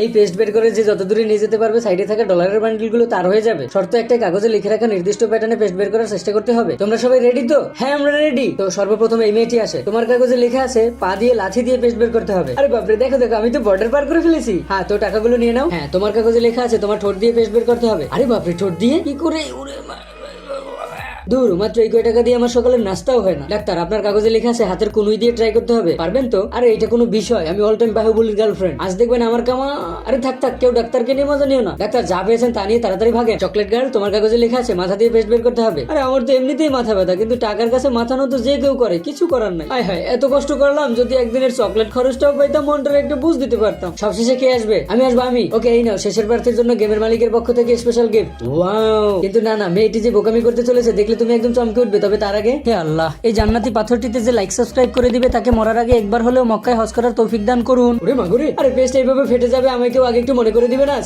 এই পেস্ট বের করে যে যত দূরে নিয়ে যেতে পারবে সাইডে থাকা ডলারের বান্ডিল গুলো তার হয়ে যাবে। শর্ত একটা, কাগজে লিখে রাখা নির্দিষ্ট প্যাটার্নে পেস্ট বের করার চেষ্টা করতে হবে। তোমরা সবাই রেডি তো? হ্যাঁ আমরা রেডি। তো সর্বপ্রথম এই মেয়েটি আসে, তোমার কাগজে লেখা আছে পা দিয়ে লাঠি দিয়ে পেস্ট বের করতে হবে। আরে বাপরে, দেখো দেখো আমি তো বর্ডার পার করে ফেলেছি। হ্যাঁ তো টাকাগুলো নিয়ে নাও। হ্যাঁ তোমার কাগজে লেখা আছে তোমার ঠোঁট দিয়ে পেস্ট বের করতে হবে। আরে বাপরে, ঠোঁট দিয়ে কি করে? দূর, মাত্র এই কয় টাকা দিয়ে আমার সকালের নাস্তাও হয় না। ডাক্তার, আপনার কাগজে লেখা আছে হাতের কনুই দিয়ে ট্রাই করতে হবে, পারবেন তো? আরে এটা কোনো বিষয়? আমি অল টাইম বাহুবলীর গার্লফ্রেন্ড, আজ দেখবেন আমার কামা। আরে থাক থাক, কেউ ডাক্তারকে নিয়ে মজা নিও না। ডাক্তার যা পেয়েছেন তা নিয়ে তাড়াতাড়ি ভাগেন। চকলেট গার্ল, তোমার কাগজে লেখা আছে মাথা দিয়ে পেস্ট বের করতে হবে। আরে আমার তো এমনিতেই মাথা ব্যথা, কিন্তু টাকার কাছে মাথা নত যে কেউ করে, কিছু করার নাই। হায় হায়, এত কষ্ট করলাম, যদি একদিনের চকলেট খরচটাও পাইতাম মনটার একটু বুঝ দিতে পারতাম। সবশেষে কে আসবে? আমি আসবো। আমি ওকে, এই নাও শেষের প্রার্থীর জন্য গেমের মালিকের পক্ষ থেকে স্পেশাল গিফট। ওয়াও! কিন্তু না না, মেয়েটি যে বোকামি করতে চলেছে দেখলে তুমি একদম চমকে উঠবে। তবে তার আগে, হে আল্লাহ, এই জান্নাতি পাথরটিতে যে লাইক সাবস্ক্রাইব করে দিবে তাকে মরার আগে একবার হলেও মক্কায় হজ করার তৌফিক দান করুন। ওরে মাগুরে, আরে পেস্ট এইভাবে ফেটে যাবে, আমাকেও আগে একটু মনে করে দিবে না?